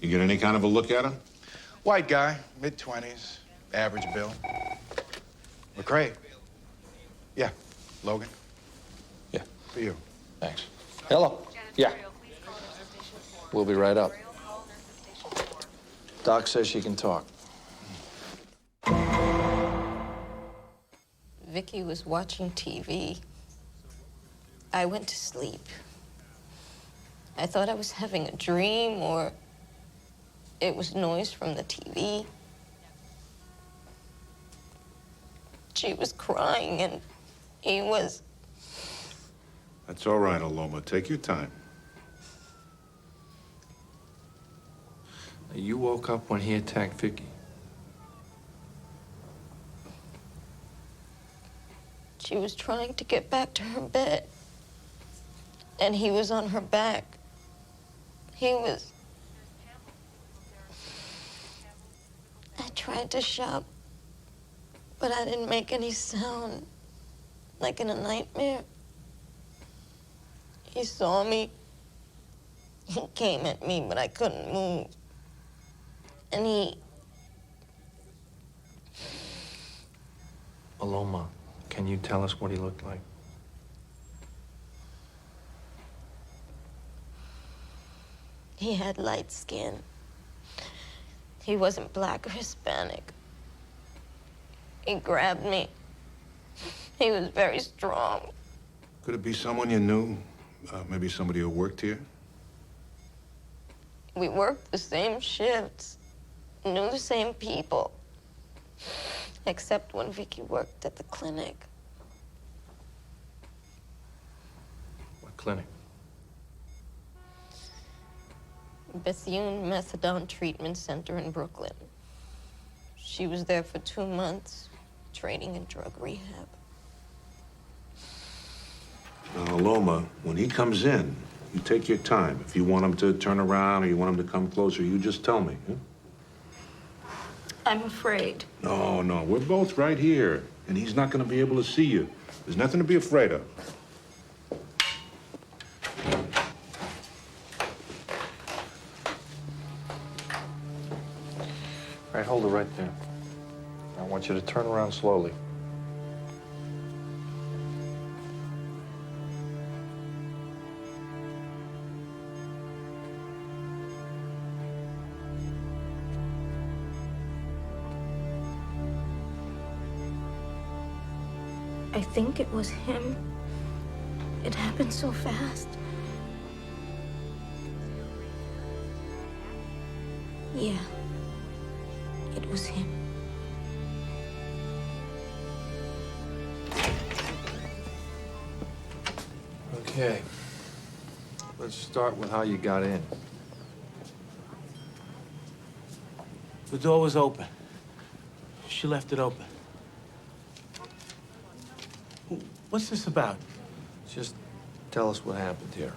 You get any kind of a look at him? White guy, mid-20s, average bill. McCrae. Yeah, Logan. Yeah. For you. Thanks. Hello. Yeah. We'll be right up. Doc says she can talk. Vicky was watching TV. I went to sleep. I thought I was having a dream, or it was noise from the TV. She was crying, and he was... That's all right, Aloma. Take your time. You woke up when he attacked Vicky. She was trying to get back to her bed, and he was on her back. He was... I tried to shout, but I didn't make any sound, like in a nightmare. He saw me. He came at me, but I couldn't move. And he... Aloma, can you tell us what he looked like? He had light skin. He wasn't black or Hispanic. He grabbed me. He was very strong. Could it be someone you knew? Maybe somebody who worked here? We worked the same shifts, knew the same people, except when Vicky worked at the clinic. What clinic? Bethune Methadone Treatment Center in Brooklyn. She was there for 2 months, training in drug rehab. Now, Aloma, when he comes in, you take your time. If you want him to turn around or you want him to come closer, you just tell me. Huh? I'm afraid. No, no, we're both right here, and he's not going to be able to see you. There's nothing to be afraid of. All right, hold it right there. I want you to turn around slowly. I think it was him. It happened so fast. Yeah, it was him. Okay. Let's start with how you got in. The door was open. She left it open. What's this about? Just tell us what happened here.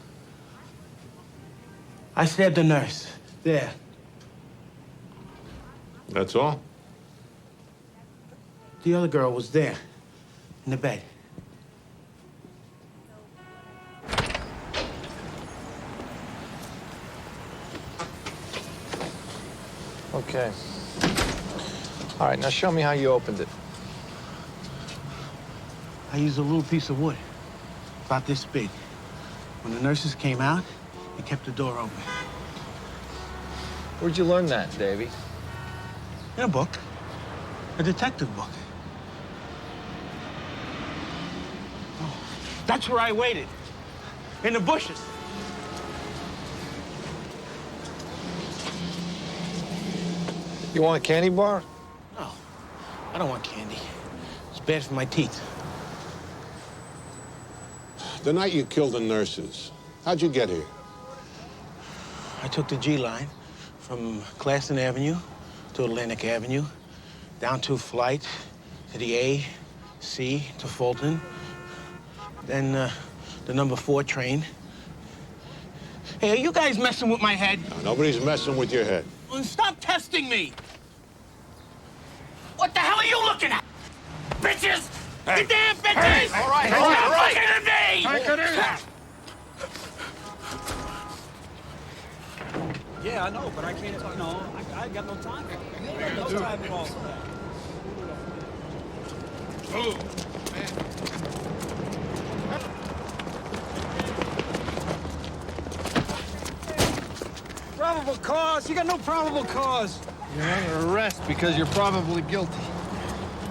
I stabbed the nurse. There. That's all? The other girl was there, in the bed. Okay. All right, now show me how you opened it. I used a little piece of wood, about this big. When the nurses came out, they kept the door open. Where'd you learn that, Davy? In a book. A detective book. Oh, that's where I waited. In the bushes. You want a candy bar? No, I don't want candy. It's bad for my teeth. The night you killed the nurses, how'd you get here? I took the G line from Clason Avenue to Atlantic Avenue, down 2 flight to the A, C to Fulton, then the number 4 train. Hey, are you guys messing with my head? No, nobody's messing with your head. Well, stop testing me! What the hell are you looking at? Bitches! Hey. You damn bitches! Hey, all right, Stop all right, all right. looking at me! Take it easy. Yeah, I know, but I can't talk. No, I got no time for it. You got no time at all for that. Probable cause? You got no probable cause. You're under arrest because you're probably guilty.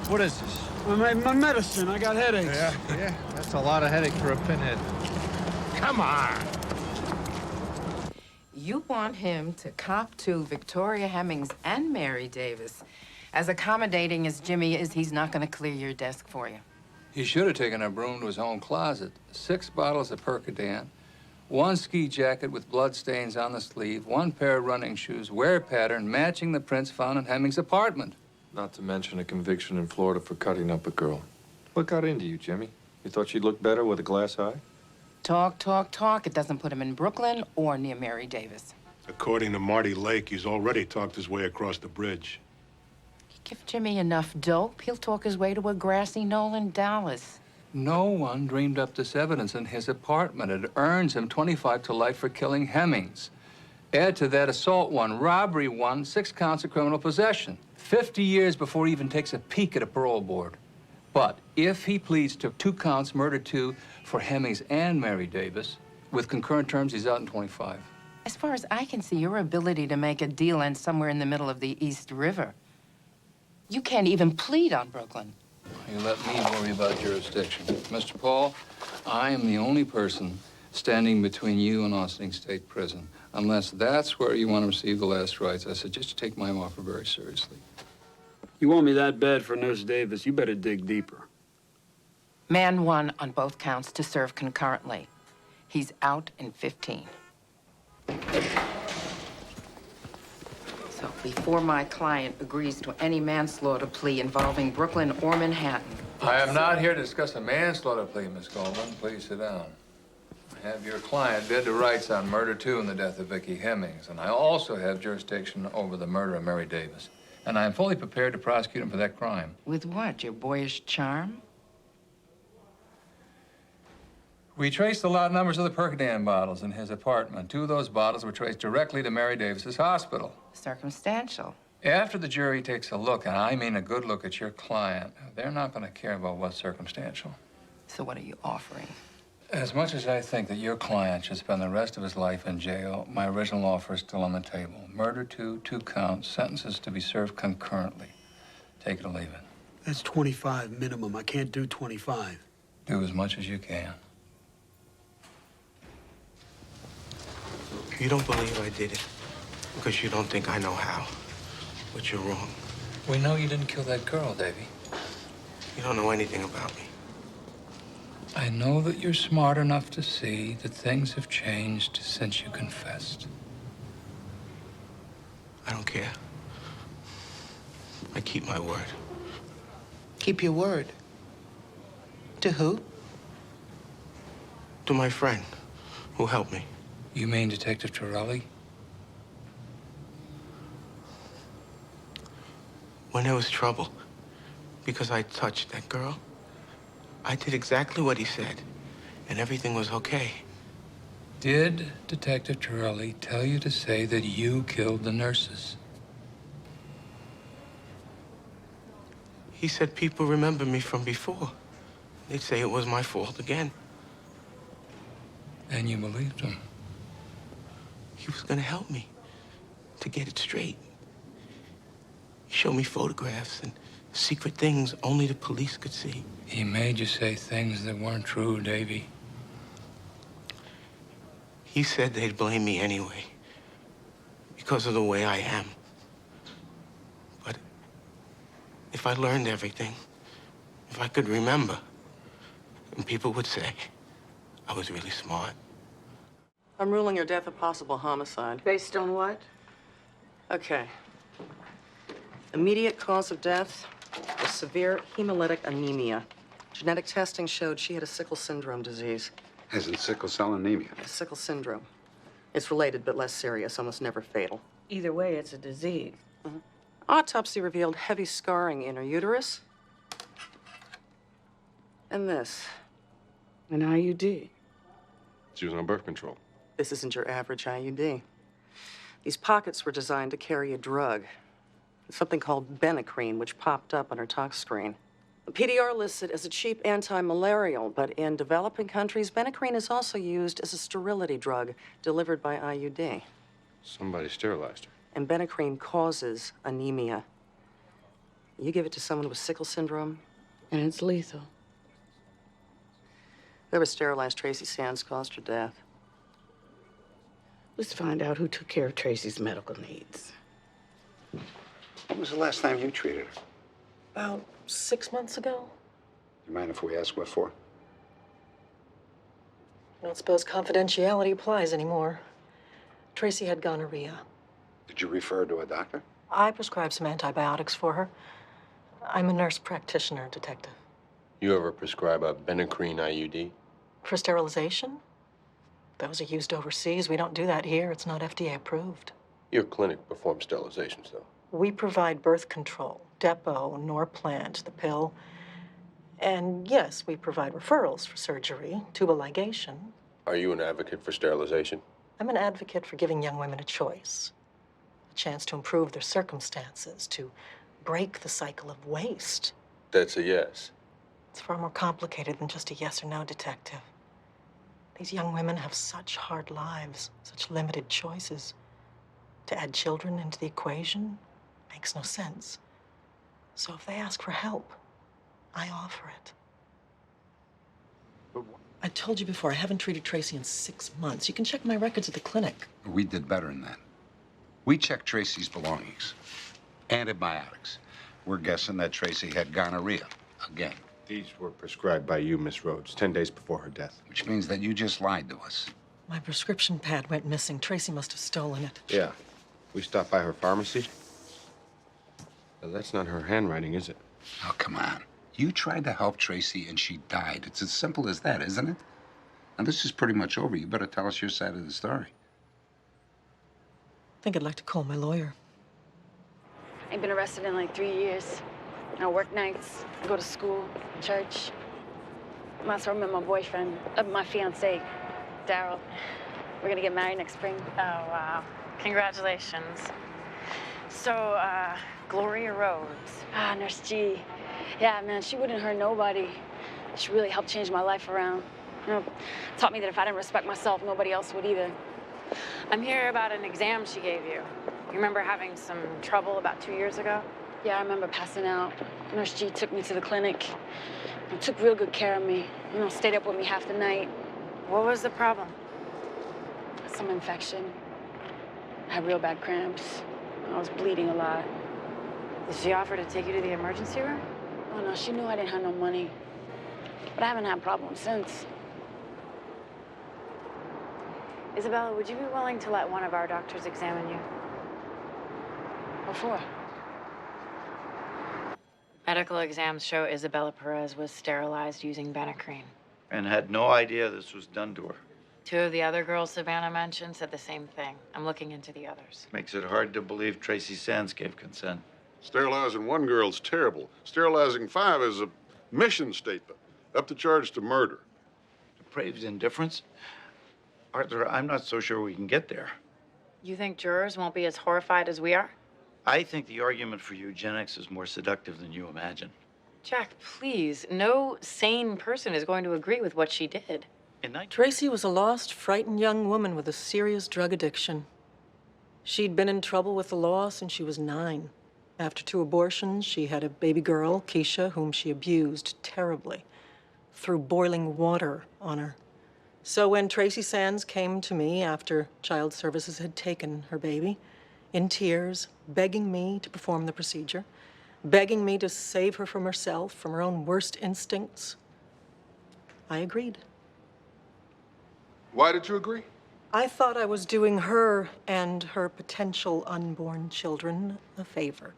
What is this? My medicine. I got headaches. Yeah, that's a lot of headache for a pinhead. Come on! You want him to cop to Victoria Hemmings and Mary Davis. As accommodating as Jimmy is, he's not going to clear your desk for you. He should have taken a broom to his own closet. 6 bottles of Percodan, 1 ski jacket with blood stains on the sleeve, 1 pair of running shoes, wear pattern matching the prints found in Hemmings' apartment. Not to mention a conviction in Florida for cutting up a girl. What got into you, Jimmy? You thought she'd look better with a glass eye? Talk, talk, talk. It doesn't put him in Brooklyn or near Mary Davis. According to Marty Lake, he's already talked his way across the bridge. Give Jimmy enough dope, he'll talk his way to a grassy knoll in Dallas. No one dreamed up this evidence in his apartment. It earns him 25 to life for killing Hemmings. Add to that assault 1, robbery 1, 6 counts of criminal possession. 50 years before he even takes a peek at a parole board. But if he pleads to 2 counts, murder 2, for Hemmings and Mary Davis, with concurrent terms, he's out in 25. As far as I can see, your ability to make a deal ends somewhere in the middle of the East River. You can't even plead on Brooklyn. You let me worry about jurisdiction. Mr. Paul, I am the only person standing between you and Austin State Prison. Unless that's where you want to receive the last rites, I suggest you take my offer very seriously. You want me that bad for Nurse Davis? You better dig deeper. Man 1 on both counts to serve concurrently. He's out in 15. So before my client agrees to any manslaughter plea involving Brooklyn or Manhattan. I am not here to discuss a manslaughter plea, Miss Goldman. Please sit down. I have your client dead to rights on murder 2 and the death of Vicki Hemmings, and I also have jurisdiction over the murder of Mary Davis. And I am fully prepared to prosecute him for that crime. With what, your boyish charm? We traced the lot numbers of the Percodan bottles in his apartment. 2 of those bottles were traced directly to Mary Davis's hospital. Circumstantial. After the jury takes a look, and I mean a good look at your client, they're not going to care about what's circumstantial. So what are you offering? As much as I think that your client should spend the rest of his life in jail, my original offer is still on the table. Murder 2, 2 counts, sentences to be served concurrently. Take it or leave it. That's 25 minimum. I can't do 25. Do as much as you can. You don't believe I did it because you don't think I know how. But you're wrong. We know you didn't kill that girl, Davy. You don't know anything about me. I know that you're smart enough to see that things have changed since you confessed. I don't care. I keep my word. Keep your word. To who? To my friend who helped me. You mean Detective Torelli? When there was trouble, because I touched that girl, I did exactly what he said, and everything was okay. Did Detective Torelli tell you to say that you killed the nurses? He said people remember me from before. They'd say it was my fault again. And you believed him? He was gonna help me to get it straight. He showed me photographs and secret things only the police could see. He made you say things that weren't true, Davy. He said they'd blame me anyway because of the way I am. But if I learned everything, if I could remember, and people would say I was really smart. I'm ruling your death a possible homicide. Based on what? Okay. Immediate cause of death was severe hemolytic anemia. Genetic testing showed she had a sickle syndrome disease. As in sickle cell anemia. Sickle syndrome. It's related but less serious, almost never fatal. Either way, it's a disease. Autopsy revealed heavy scarring in her uterus. And this. An IUD. She was on birth control. This isn't your average IUD. These pockets were designed to carry a drug, something called benecrine, which popped up on her tox screen. The PDR lists it as a cheap anti-malarial, but in developing countries, benecrine is also used as a sterility drug delivered by IUD. Somebody sterilized her. And benecrine causes anemia. You give it to someone with sickle syndrome, And it's lethal. whoever sterilized Tracy Sands caused her death. Let's find out who took care of Tracy's medical needs. When was the last time you treated her? About 6 months ago. You mind if we ask what for? I don't suppose confidentiality applies anymore. Tracy had gonorrhea. Did you refer her to a doctor? I prescribed some antibiotics for her. I'm a nurse practitioner, detective. You ever prescribe a benecrine IUD? For sterilization? Those are used overseas. We don't do that here. It's not FDA approved. Your clinic performs sterilizations, though. We provide birth control, Depo, Norplant, the pill. And yes, we provide referrals for surgery, tubal ligation. Are you an advocate for sterilization? I'm an advocate for giving young women a choice, a chance to improve their circumstances, to break the cycle of waste. That's a yes. It's far more complicated than just a yes or no, detective. These young women have such hard lives, such limited choices. To add children into the equation makes no sense. So if they ask for help, I offer it. I told you before, I haven't treated Tracy in 6 months. You can check my records at the clinic. We did better than that. We checked Tracy's belongings. Antibiotics. We're guessing that Tracy had gonorrhea. Again. These were prescribed by you, Miss Rhodes, 10 days before her death. Which means that you just lied to us. My prescription pad went missing. Tracy must have stolen it. Yeah. We stopped by her pharmacy. Now, that's not her handwriting, is it? Oh, come on. You tried to help Tracy and she died. It's as simple as that, isn't it? Now, this is pretty much over. You better tell us your side of the story. I think I'd like to call my lawyer. I've been arrested in like 3 years. I work nights, I go to school, church. Last time I met my boyfriend, my fiance, Daryl. We're gonna get married next spring. Oh, wow. Congratulations. So, Gloria Rhodes. Ah, Nurse G. Yeah, man, she wouldn't hurt nobody. She really helped change my life around. You know, taught me that if I didn't respect myself, nobody else would either. I'm here about an exam she gave you. You remember having some trouble about 2 years ago? Yeah, I remember passing out. Nurse G took me to the clinic and took real good care of me. You know, stayed up with me half the night. What was the problem? Some infection. I had real bad cramps. I was bleeding a lot. Did she offer to take you to the emergency room? Oh, no, she knew I didn't have no money. But I haven't had problems since. Isabella, would you be willing to let one of our doctors examine you? What for? Medical exams show Isabella Perez was sterilized using benecrine. And had no idea this was done to her. 2 of the other girls Savannah mentioned said the same thing. I'm looking into the others. Makes it hard to believe Tracy Sands gave consent. Sterilizing one girl's terrible. Sterilizing 5 is a mission statement. Up the charge to murder. Depraved indifference? Arthur, I'm not so sure we can get there. You think jurors won't be as horrified as we are? I think the argument for eugenics is more seductive than you imagine. Jack, please. No sane person is going to agree with what she did. Tracy was a lost, frightened young woman with a serious drug addiction. She'd been in trouble with the law since she was 9. After 2 abortions, she had a baby girl, Keisha, whom she abused terribly. Threw boiling water on her. So when Tracy Sands came to me after Child Services had taken her baby, in tears, begging me to perform the procedure, begging me to save her from herself, from her own worst instincts, I agreed. Why did you agree? I thought I was doing her and her potential unborn children a favor.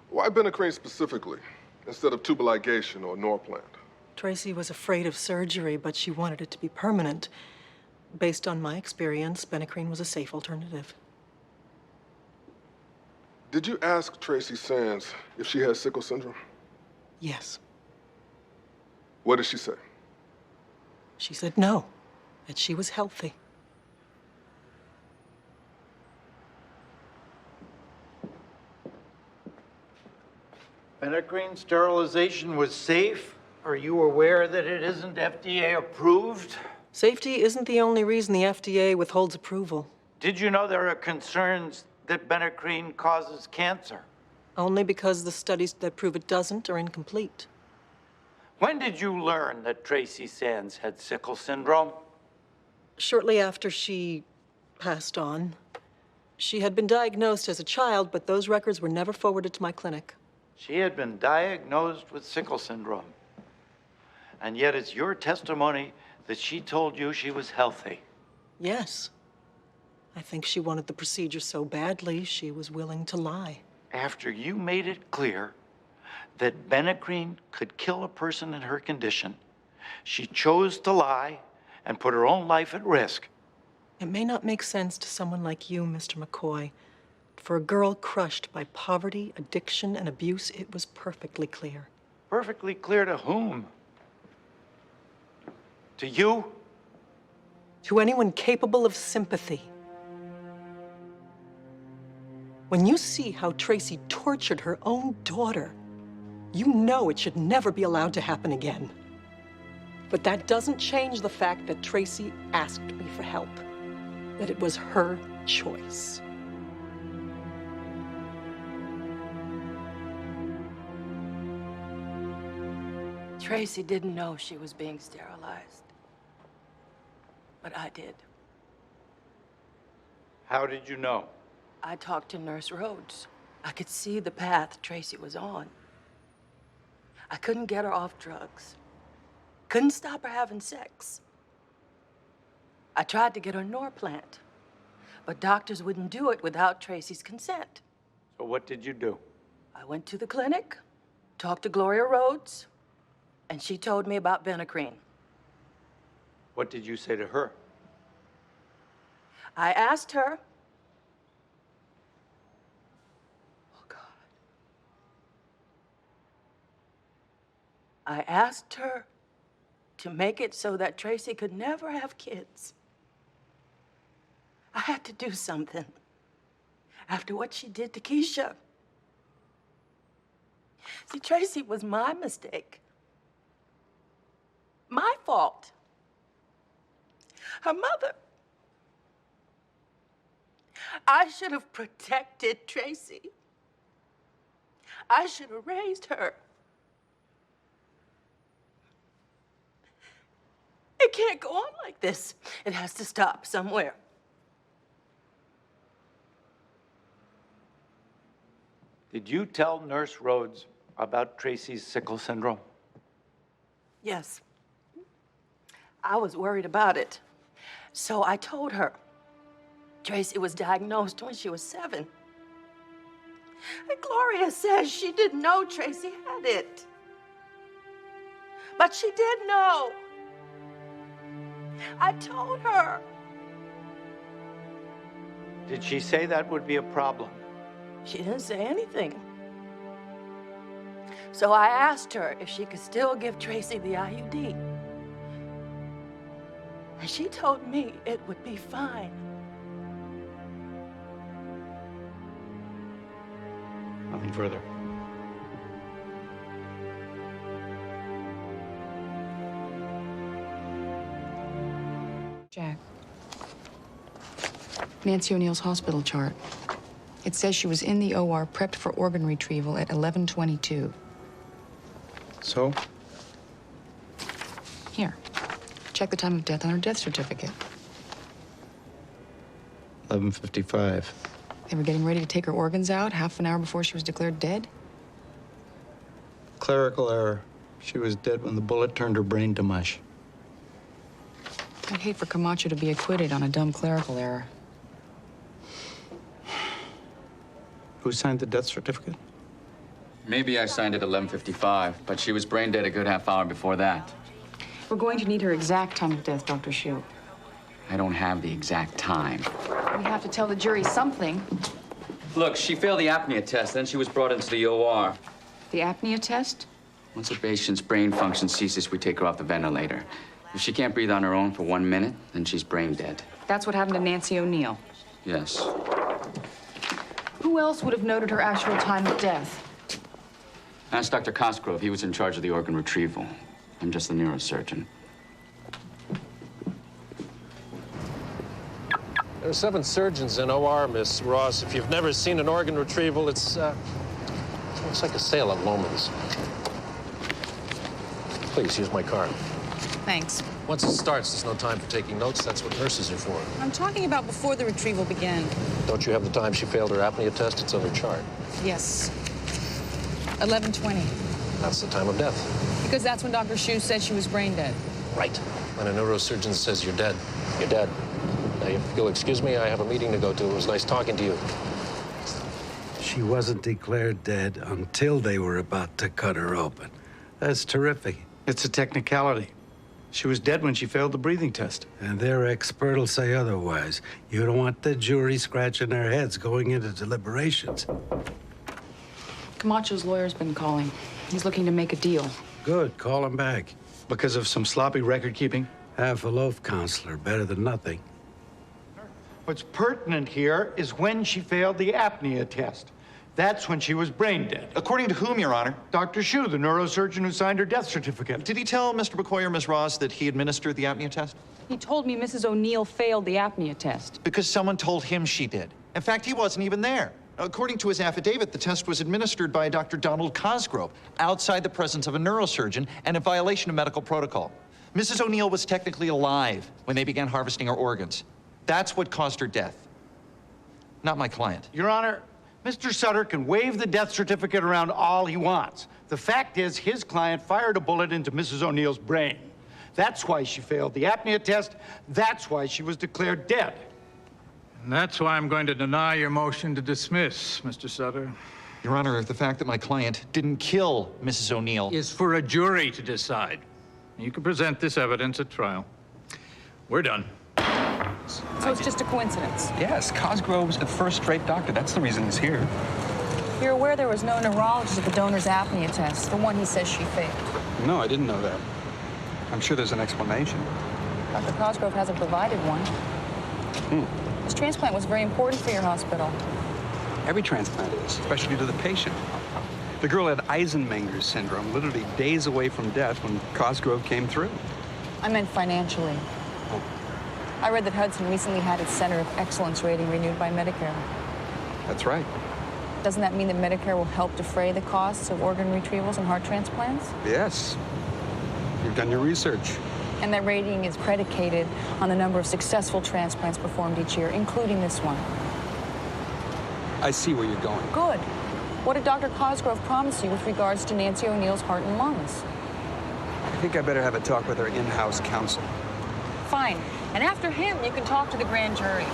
Why benecrine specifically, instead of tubal ligation or Norplant? Tracy was afraid of surgery, but she wanted it to be permanent. Based on my experience, benecrine was a safe alternative. Did you ask Tracy Sands if she has sickle syndrome? Yes. What did she say? She said no, that she was healthy. Benacrene sterilization was safe? Are you aware that it isn't FDA approved? Safety isn't the only reason the FDA withholds approval. Did you know there are concerns that Benacrene causes cancer? Only because the studies that prove it doesn't are incomplete. When did you learn that Tracy Sands had sickle syndrome? Shortly after she passed on. She had been diagnosed as a child, but those records were never forwarded to my clinic. She had been diagnosed with sickle syndrome. And yet it's your testimony that she told you she was healthy. Yes. I think she wanted the procedure so badly, she was willing to lie. After you made it clear that Benacrene could kill a person in her condition, she chose to lie and put her own life at risk. It may not make sense to someone like you, Mr. McCoy. For a girl crushed by poverty, addiction, and abuse, it was perfectly clear. Perfectly clear to whom? To you? To anyone capable of sympathy. When you see how Tracy tortured her own daughter, you know it should never be allowed to happen again. But that doesn't change the fact that Tracy asked me for help, that it was her choice. Tracy didn't know she was being sterilized. But I did. How did you know? I talked to Nurse Rhodes. I could see the path Tracy was on. I couldn't get her off drugs. Couldn't stop her having sex. I tried to get her Norplant, but doctors wouldn't do it without Tracy's consent. So what did you do? I went to the clinic, talked to Gloria Rhodes, and she told me about Benacrene. What did you say to her? I asked her, I asked her to make it so that Tracy could never have kids. I had to do something after what she did to Keisha. See, Tracy was my mistake. My fault. Her mother. I should have protected Tracy. I should have raised her. It can't go on like this. It has to stop somewhere. Did you tell Nurse Rhodes about Tracy's sickle syndrome? Yes. I was worried about it. So I told her. Tracy was diagnosed when she was 7. And Gloria says she didn't know Tracy had it. But she did know. I told her. Did she say that would be a problem? She didn't say anything. So I asked her if she could still give Tracy the IUD. And she told me it would be fine. Nothing further. Jack. Nancy O'Neill's hospital chart. It says she was in the OR prepped for organ retrieval at 11:22. So? Here. Check the time of death on her death certificate. 11:55. They were getting ready to take her organs out half an hour before she was declared dead? Clerical error. She was dead when the bullet turned her brain to mush. I'd hate for Camacho to be acquitted on a dumb clerical error. Who signed the death certificate? Maybe I signed it at 11:55, but she was brain dead a good half hour before that. We're going to need her exact time of death, Dr. Shield. I don't have the exact time. We have to tell the jury something. Look, she failed the apnea test, then she was brought into the OR. The apnea test? Once a patient's brain function ceases, we take her off the ventilator. If she can't breathe on her own for 1 minute, then she's brain dead. That's what happened to Nancy O'Neill. Yes. Who else would have noted her actual time of death? Ask Dr. Cosgrove. He was in charge of the organ retrieval. I'm just the neurosurgeon. There are 7 surgeons in OR, Miss Ross. If you've never seen an organ retrieval, it's like a sale at Loman's. Please, use my card. Thanks. Once it starts, there's no time for taking notes. That's what nurses are for. I'm talking about before the retrieval began. Don't you have the time she failed her apnea test? It's on her chart. Yes. 11:20. That's the time of death. Because that's when Dr. Hsu said she was brain dead. Right. When a neurosurgeon says you're dead, you're dead. Now, if you'll excuse me, I have a meeting to go to. It was nice talking to you. She wasn't declared dead until they were about to cut her open. That's terrific. It's a technicality. She was dead when she failed the breathing test. And their expert will say otherwise. You don't want the jury scratching their heads going into deliberations. Camacho's lawyer's been calling. He's looking to make a deal. Good, call him back. Because of some sloppy record keeping? Half a loaf, counselor. Better than nothing. What's pertinent here is when she failed the apnea test. That's when she was brain dead. According to whom, Your Honor? Dr. Hsu, the neurosurgeon who signed her death certificate. Did he tell Mr. McCoy or Miss Ross that he administered the apnea test? He told me Mrs. O'Neill failed the apnea test. Because someone told him she did. In fact, he wasn't even there. According to his affidavit, the test was administered by Dr. Donald Cosgrove outside the presence of a neurosurgeon and in violation of medical protocol. Mrs. O'Neill was technically alive when they began harvesting her organs. That's what caused her death, not my client. Your Honor, Mr. Sutter can wave the death certificate around all he wants. The fact is, his client fired a bullet into Mrs. O'Neill's brain. That's why she failed the apnea test. That's why she was declared dead. And that's why I'm going to deny your motion to dismiss, Mr. Sutter. Your Honor, the fact that my client didn't kill Mrs. O'Neill is for a jury to decide. You can present this evidence at trial. We're done. So it's just a coincidence? Yes, Cosgrove's a first-rate doctor. That's the reason he's here. You're aware there was no neurologist at the donor's apnea test, the one he says she failed? No, I didn't know that. I'm sure there's an explanation. Dr. Cosgrove hasn't provided one. This transplant was very important for your hospital. Every transplant is, especially to the patient. The girl had Eisenmenger's syndrome, literally days away from death when Cosgrove came through. I meant financially. I read that Hudson recently had its Center of Excellence rating renewed by Medicare. That's right. Doesn't that mean that Medicare will help defray the costs of organ retrievals and heart transplants? Yes. You've done your research. And that rating is predicated on the number of successful transplants performed each year, including this one. I see where you're going. Good. What did Dr. Cosgrove promise you with regards to Nancy O'Neill's heart and lungs? I think I better have a talk with our in-house counsel. Fine. And after him, you can talk to the grand jury.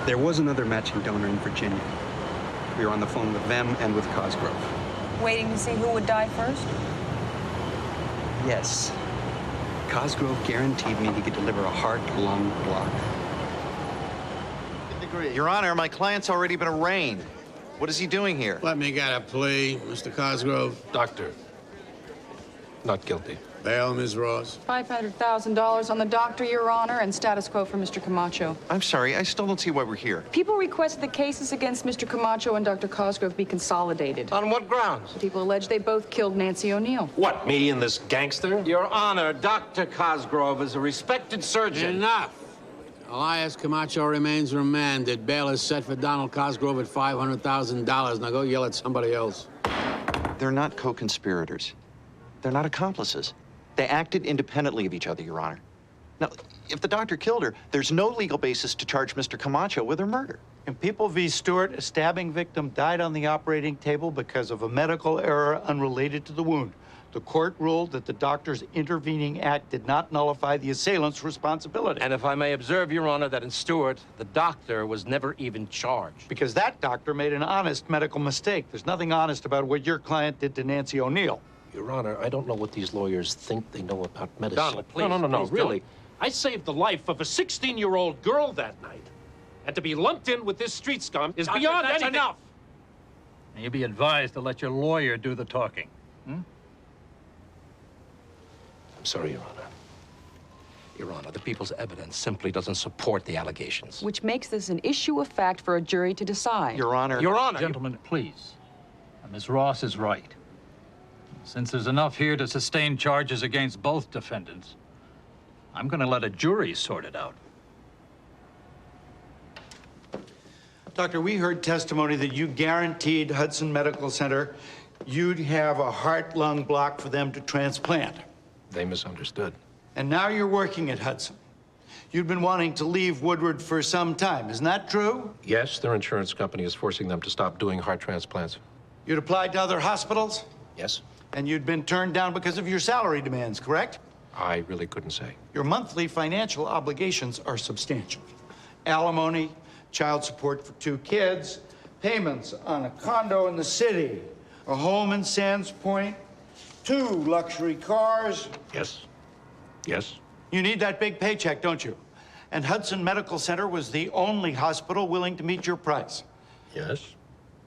There was another matching donor in Virginia. We were on the phone with them and with Cosgrove. Waiting to see who would die first? Yes. Cosgrove guaranteed me he could deliver a heart-lung block. Your Honor, my client's already been arraigned. What is he doing here? Let me get a plea, Mr. Cosgrove. Doctor, not guilty. Bail, Ms. Ross. $500,000 on the doctor, Your Honor, and status quo for Mr. Camacho. I'm sorry, I still don't see why we're here. People requested the cases against Mr. Camacho and Dr. Cosgrove be consolidated. On what grounds? People allege they both killed Nancy O'Neill. What, me and this gangster? Your Honor, Dr. Cosgrove is a respected surgeon. Enough. Elias Camacho remains remanded. Bail is set for Donald Cosgrove at $500,000. Now go yell at somebody else. They're not co-conspirators. They're not accomplices. They acted independently of each other, Your Honor. Now, if the doctor killed her, there's no legal basis to charge Mr. Camacho with her murder. In People v. Stewart, a stabbing victim died on the operating table because of a medical error unrelated to the wound. The court ruled that the doctor's intervening act did not nullify the assailant's responsibility. And if I may observe, Your Honor, that in Stewart, the doctor was never even charged. Because that doctor made an honest medical mistake. There's nothing honest about what your client did to Nancy O'Neill. Your Honor, I don't know what these lawyers think they know about medicine. Donald, please. No, Please really. don't. I saved the life of a 16-year-old girl that night. And to be lumped in with this street scum is beyond that's anything. enough. And you'll be advised to let your lawyer do the talking. I'm sorry, Your Honor. Your Honor, the people's evidence simply doesn't support the allegations. Which makes this an issue of fact for a jury to decide. Your Honor. Your Honor. Gentlemen, please. Ms. Ross is right. Since there's enough here to sustain charges against both defendants, I'm going to let a jury sort it out. Doctor, we heard testimony that you guaranteed Hudson Medical Center you'd have a heart-lung block for them to transplant. They misunderstood. And now you're working at Hudson. You'd been wanting to leave Woodward for some time. Isn't that true? Yes, their insurance company is forcing them to stop doing heart transplants. You'd applied to other hospitals? Yes. And you'd been turned down because of your salary demands, correct? I really couldn't say. Your monthly financial obligations are substantial. Alimony, child support for 2 kids, payments on a condo in the city, a home in Sands Point, 2 luxury cars. Yes. Yes. You need that big paycheck, don't you? And Hudson Medical Center was the only hospital willing to meet your price. Yes.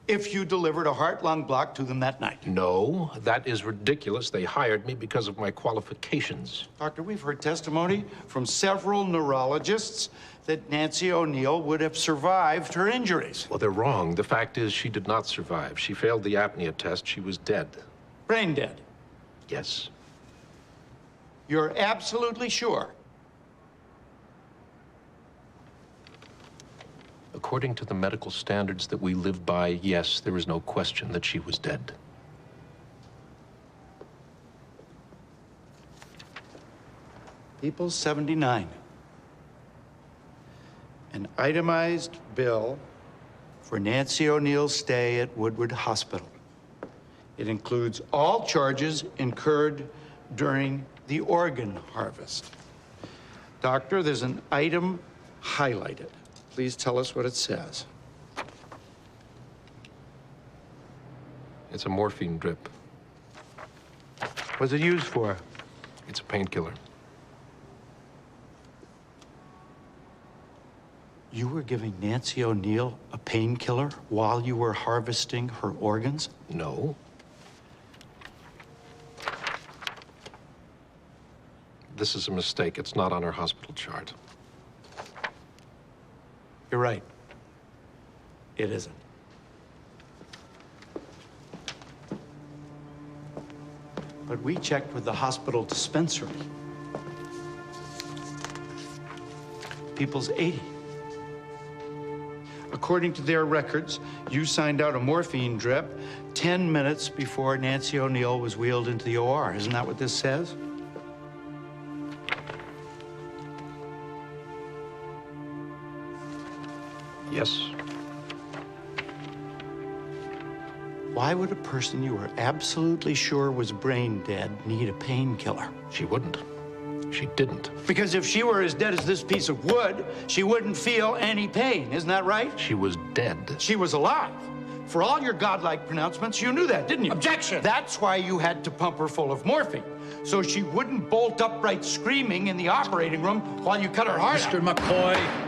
If you delivered a heart-lung block to them that night. No, that is ridiculous. They hired me because of my qualifications. Doctor, we've heard testimony from several neurologists that Nancy O'Neill would have survived her injuries. Well, they're wrong. The fact is she did not survive. She failed the apnea test. She was dead. Brain dead. Yes. You're absolutely sure? According to the medical standards that we live by, yes, there is no question that she was dead. People 79. An itemized bill for Nancy O'Neill's stay at Woodward Hospital. It includes all charges incurred during the organ harvest. Doctor, there's an item highlighted. Please tell us what it says. It's a morphine drip. What's it used for? It's a painkiller. You were giving Nancy O'Neill a painkiller while you were harvesting her organs? No. This is a mistake. It's not on our hospital chart. You're right. It isn't. But we checked with the hospital dispensary. People's 80. According to their records, you signed out a morphine drip 10 minutes before Nancy O'Neill was wheeled into the OR. Isn't that what this says? Yes. Why would a person you were absolutely sure was brain dead need a painkiller? She wouldn't. She didn't. Because if she were as dead as this piece of wood, she wouldn't feel any pain. Isn't that right? She was dead. She was alive. For all your godlike pronouncements, you knew that, didn't you? Objection! That's why you had to pump her full of morphine, so she wouldn't bolt upright screaming in the operating room while you cut her heart out. Mr. McCoy.